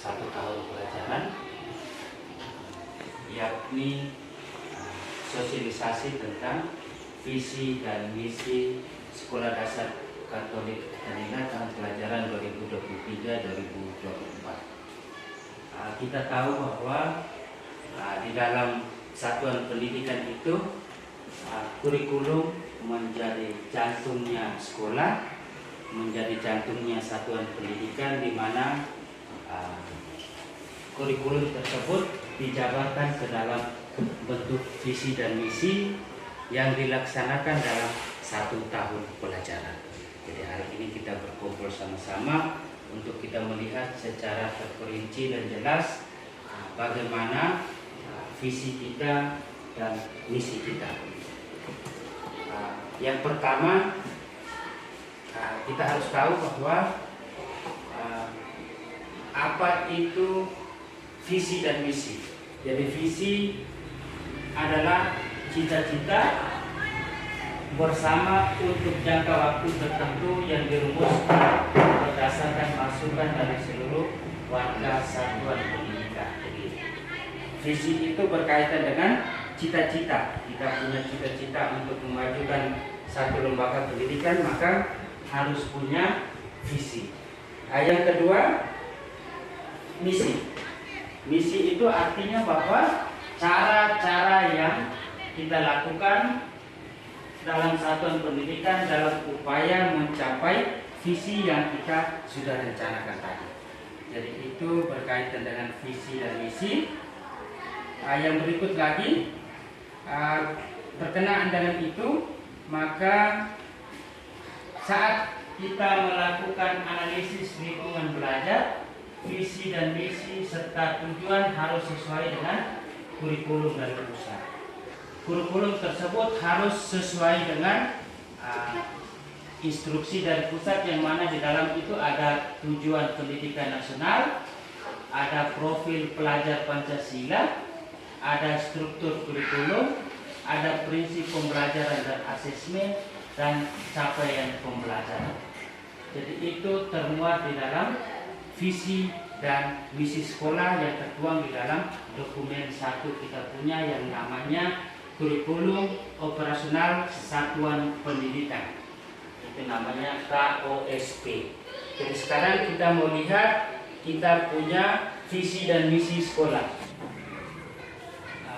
satu tahun pelajaran, yakni sosialisasi tentang visi dan misi Sekolah Dasar Katolik Atanila tahun pelajaran 2023-2024. Kita tahu bahwa di dalam satuan pendidikan itu kurikulum menjadi jantungnya sekolah, menjadi jantungnya satuan pendidikan, di mana kurikulum tersebut dijabarkan ke dalam bentuk visi dan misi yang dilaksanakan dalam satu tahun pelajaran. Jadi hari ini kita berkumpul sama-sama untuk kita melihat secara terperinci dan jelas bagaimana visi kita dan misi kita. Yang pertama, kita harus tahu bahwa apa itu visi dan misi. Jadi visi adalah cita-cita bersama untuk jangka waktu tertentu yang dirumuskan berdasarkan masukan dari seluruh warga satuan pendidikan. Jadi, visi itu berkaitan dengan cita-cita. Kita punya cita-cita untuk memajukan satu lembaga pendidikan, maka harus punya visi. Yang kedua, misi. Misi itu artinya bahwa cara-cara yang kita lakukan dalam satuan pendidikan dalam upaya mencapai visi yang kita sudah rencanakan tadi. Jadi itu berkaitan dengan visi dan misi. Yang berikut lagi berkenaan dengan itu, maka saat kita melakukan analisis lingkungan belajar, visi dan misi serta tujuan harus sesuai dengan kurikulum dari pusat. Kurikulum tersebut harus sesuai dengan instruksi dari pusat, yang mana di dalam itu ada tujuan pendidikan nasional, ada profil pelajar Pancasila, ada struktur kurikulum, ada prinsip pembelajaran dan asesmen, dan capaian pembelajaran. Jadi itu termuat di dalam visi dan misi sekolah yang tertuang di dalam dokumen satu kita punya yang namanya Kurikulum Operasional Satuan Pendidikan. Itu namanya KOSP. Jadi sekarang kita mau lihat kita punya visi dan misi sekolah.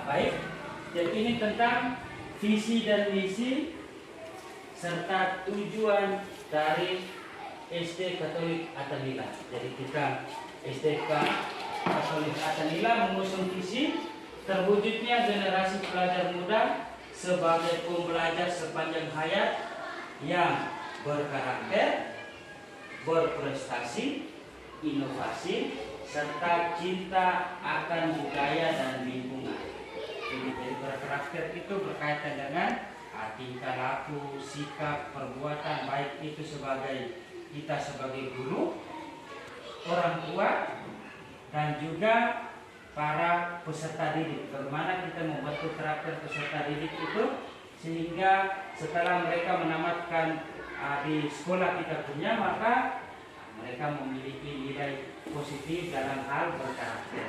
Baik. Jadi ini tentang visi dan misi serta tujuan dari SD Katolik Atanila. Jadi kita SDK Katolik Atanila mengusung visi terwujudnya generasi pelajar muda sebagai pembelajar sepanjang hayat yang berkarakter, berprestasi, inovasi, serta cinta akan budaya dan lingkungan. Jadi berkarakter itu berkaitan dengan tingkah laku, sikap, perbuatan, baik itu sebagai kita sebagai guru, orang tua, dan juga para peserta didik. Bagaimana kita membentuk karakter peserta didik itu sehingga setelah mereka menamatkan di sekolah kita punya, maka mereka memiliki nilai positif dalam hal berkarakter.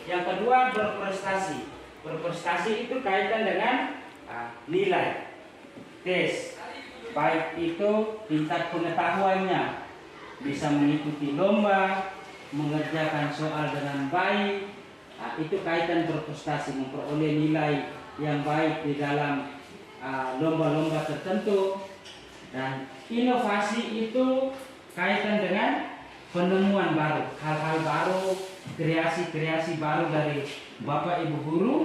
Yang kedua, berprestasi. Berprestasi itu kaitan dengan nilai tes, baik itu tingkat pengetahuannya, bisa mengikuti lomba, mengerjakan soal dengan baik. Itu kaitan berprestasi, memperoleh nilai yang baik di dalam lomba-lomba tertentu. Dan inovasi itu kaitan dengan penemuan baru, hal-hal baru, kreasi-kreasi baru dari Bapak Ibu guru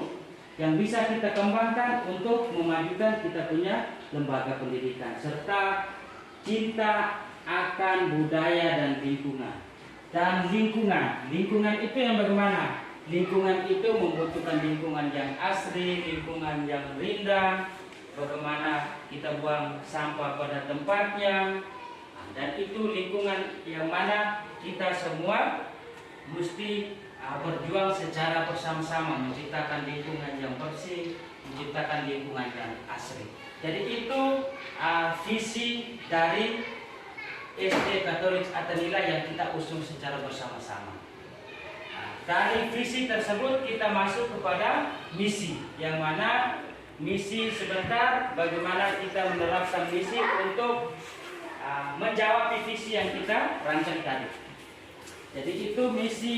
yang bisa kita kembangkan untuk memajukan kita punya lembaga pendidikan, serta cinta akan budaya dan lingkungan. Dan lingkungan itu yang bagaimana? Lingkungan itu membutuhkan lingkungan yang asri, lingkungan yang rindang, bagaimana kita buang sampah pada tempatnya, dan itu lingkungan yang mana kita semua mesti berjuang secara bersama-sama menciptakan lingkungan yang bersih, menciptakan lingkungan yang asri. Jadi itu visi dari SD Katolik Atanila yang kita usung secara bersama-sama. Dari visi tersebut kita masuk kepada misi, yang mana misi sebentar bagaimana kita menerapkan misi untuk menjawab visi yang kita rancang tadi. Jadi itu misi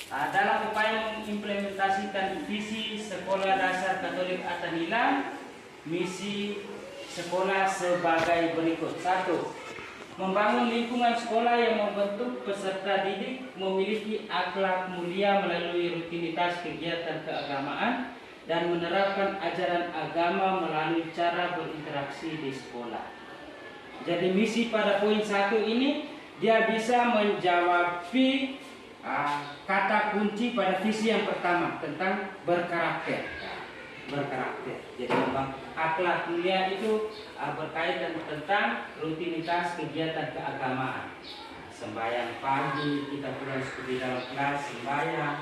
dalam upaya mengimplementasikan visi Sekolah Dasar Katolik Attanila. Misi sekolah sebagai berikut. 1. Membangun lingkungan sekolah yang membentuk peserta didik memiliki akhlak mulia melalui rutinitas kegiatan keagamaan dan menerapkan ajaran agama melalui cara berinteraksi di sekolah. Jadi misi pada poin 1 ini dia bisa menjawab kata kunci pada visi yang pertama tentang berkarakter. Jadi memang akhlak mulia itu berkaitan tentang rutinitas kegiatan keagamaan. Sembahyang pagi, kita pulang seperti dalam kelas, sembahyang,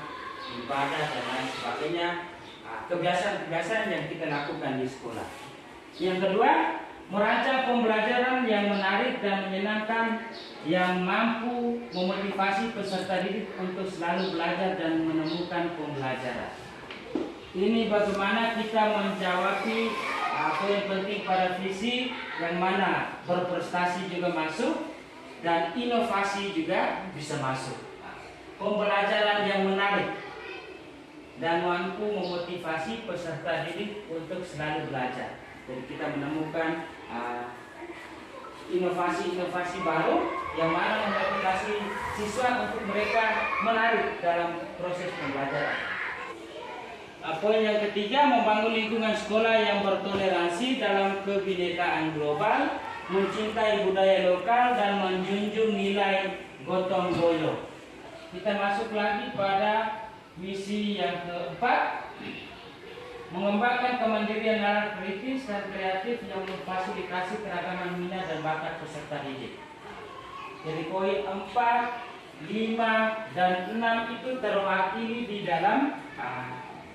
ibadah dan lain sebagainya. Kebiasaan-kebiasaan yang kita lakukan di sekolah. Yang kedua, merancang pembelajaran yang menarik dan menyenangkan yang mampu memotivasi peserta didik untuk selalu belajar dan menemukan pembelajaran. Ini bagaimana kita menjawab apa yang penting pada visi, yang mana berprestasi juga masuk dan inovasi juga bisa masuk. Pembelajaran yang menarik dan mampu memotivasi peserta didik untuk selalu belajar. Jadi kita menemukan inovasi-inovasi baru yang mana memotivasi siswa untuk mereka menarik dalam proses pembelajaran. Poin yang ketiga, membangun lingkungan sekolah yang bertoleransi dalam kebinekaan global, mencintai budaya lokal dan menjunjung nilai gotong royong. Kita masuk lagi pada misi yang keempat, mengembangkan kemandirian nalar kritis dan kreatif yang memfasilitasi keragaman minat dan bakat peserta didik. Jadi poin 4, 5, dan 6 itu terwakili di dalam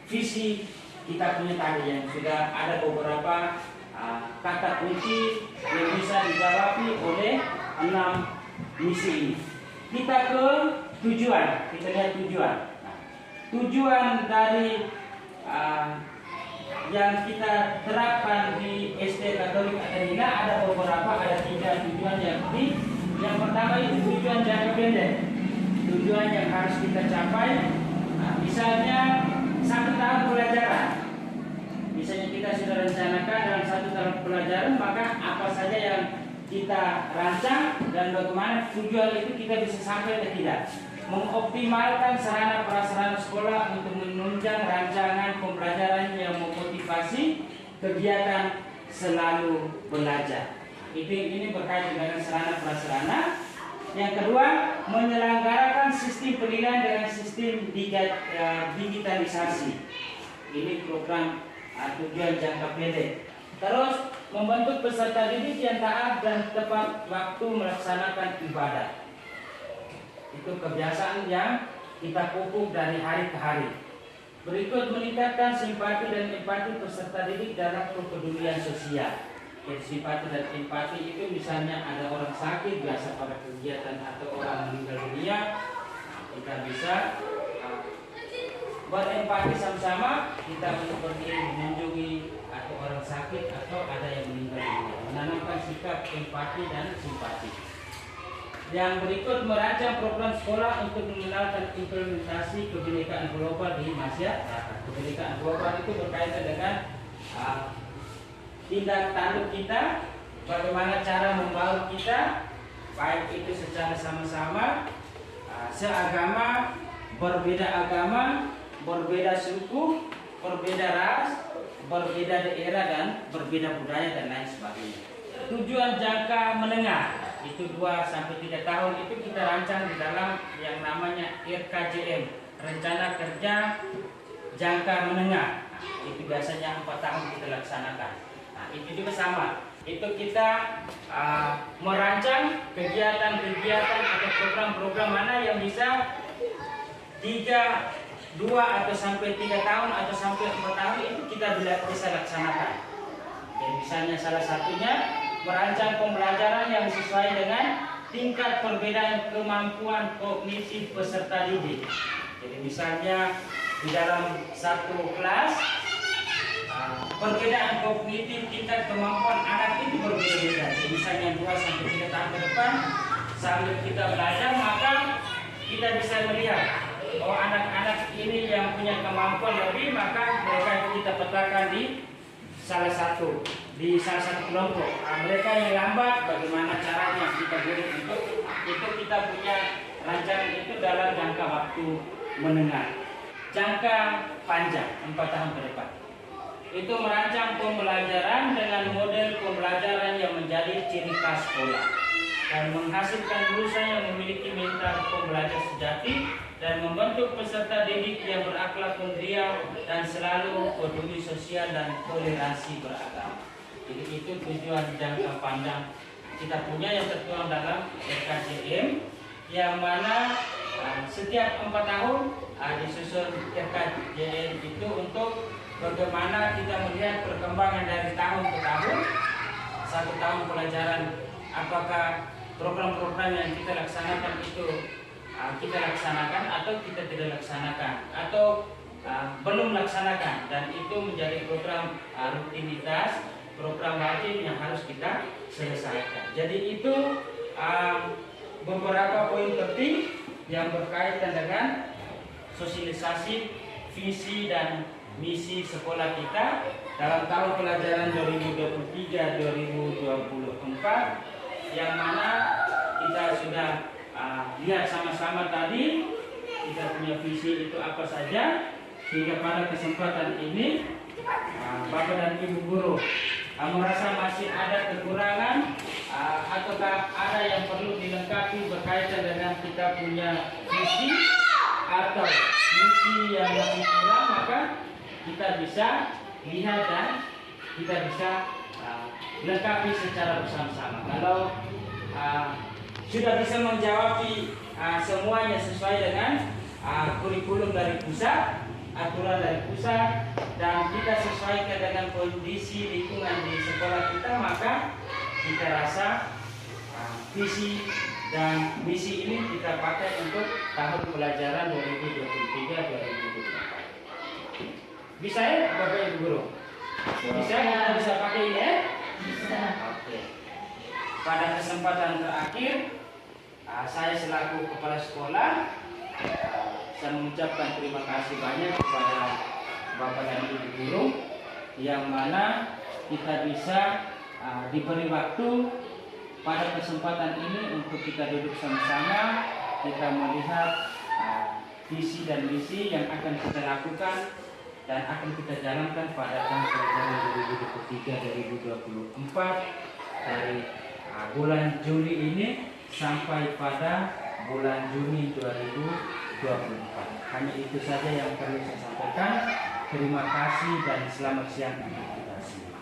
visi kita punya tadi, yang sudah ada beberapa kata kunci yang bisa dijawab oleh 6 misi ini. Kita ke tujuan, kita lihat tujuan. Tujuan dari yang kita terapkan di SD Katolik Attanila ada beberapa, ada 3 tujuan yang penting. Yang pertama itu tujuan jangka pendek, tujuan yang harus kita capai. Misalnya 1 tahun pelajaran. Misalnya kita sudah rencanakan dalam 1 tahun pelajaran, maka apa saja yang kita rancang dan bagaimana tujuan itu kita bisa sampai atau tidak. Mengoptimalkan sarana prasarana sekolah untuk menunjang rancangan pembelajaran yang memotivasi kegiatan selalu belajar. Ini berkaitan dengan sarana prasarana. Yang kedua, menyelenggarakan sistem penilaian dengan sistem digitalisasi. Ini program tujuan jangka pendek. Terus, membentuk peserta didik yang taat dan tepat waktu melaksanakan ibadah. Itu kebiasaan yang kita pupuk dari hari ke hari. Berikut, meningkatkan simpati dan empati peserta didik dalam kepedulian sosial. Simpati dan empati itu misalnya ada orang sakit, biasa pada kegiatan atau orang meninggal dunia, kita bisa berempati sama-sama, kita pergi mengunjungi atau orang sakit atau ada yang meninggal dunia, menanamkan sikap empati dan simpati. Yang berikut, merancang program sekolah untuk mengenalkan implementasi kebinekaan global di masyarakat. Kebinekaan global itu berkaitan dengan tindak tanduk kita, bagaimana cara membaur kita, baik itu secara sama-sama, seagama, berbeda suku, berbeda ras, berbeda daerah dan berbeda budaya dan lain sebagainya. Tujuan jangka menengah itu 2-3 tahun itu kita rancang di dalam yang namanya RKJM, Rencana Kerja Jangka Menengah. Itu biasanya 4 tahun kita laksanakan. Itu juga sama, itu kita merancang kegiatan-kegiatan atau program-program mana yang bisa 2 atau sampai 3 tahun atau sampai 4 tahun itu kita bisa laksanakan. Jadi misalnya salah satunya merancang pembelajaran yang sesuai dengan tingkat perbedaan kemampuan kognitif peserta didik. Jadi misalnya di dalam satu kelas, perbedaan kognitif kita, kemampuan anak itu berbeda-beda. Jadi misalnya 2 sampai 3 tahun ke depan sambil kita belajar, maka kita bisa melihat anak-anak ini yang punya kemampuan lebih, maka mereka kita petakan di salah satu kelompok. Mereka yang lambat, bagaimana caranya kita beri untuk itu. Kita punya rancangan itu dalam jangka waktu menengah, jangka panjang 4 tahun ke depan. Itu merancang pembelajaran dengan model pembelajaran yang menjadi ciri khas sekolah dan menghasilkan lulusan yang memiliki mental pembelajar sejati dan membentuk peserta didik yang berakhlak mulia dan selalu peduli sosial dan toleransi beragama. Jadi itu tujuan jangka panjang kita punya yang tertuang dalam RKJM, yang mana setiap 4 tahun disusun RKJM itu untuk bagaimana kita melihat perkembangan dari tahun ke tahun, 1 tahun pelajaran, apakah program-program yang kita laksanakan itu kita laksanakan atau kita tidak laksanakan atau belum laksanakan, dan itu menjadi program rutinitas, program wajib yang harus kita selesaikan. Jadi itu beberapa poin penting yang berkaitan dengan sosialisasi visi dan misi sekolah kita dalam tahun pelajaran 2023-2024, yang mana kita sudah lihat sama-sama tadi kita punya visi itu apa saja, sehingga pada kesempatan ini Bapak dan Ibu guru merasa masih ada kekurangan ataukah ada yang perlu dilengkapi berkaitan dengan kita punya visi atau misi yang masih kurang, maka kita bisa lihat dan kita bisa lengkapi secara bersama-sama. Kalau sudah bisa menjawab semuanya sesuai dengan kurikulum dari pusat, aturan dari pusat, dan kita sesuaikan dengan kondisi lingkungan di sekolah kita, maka kita rasa visi dan misi ini kita pakai untuk tahun pelajaran 2023-2024. Bisa ya Bapak Ibu guru? Bisa, kita bisa pakai ini ya? Bisa. Oke. Pada kesempatan terakhir, saya selaku kepala sekolah, saya mengucapkan terima kasih banyak kepada Bapak dan Ibu guru, yang mana kita bisa diberi waktu pada kesempatan ini untuk kita duduk sama-sama, kita melihat visi dan misi yang akan kita lakukan dan akan kita jalankan pada tahun pelajaran 2023-2024 dari bulan Juli ini sampai pada bulan Juni 2024. Hanya itu saja yang perlu saya sampaikan. Terima kasih dan selamat siang untuk kita semua.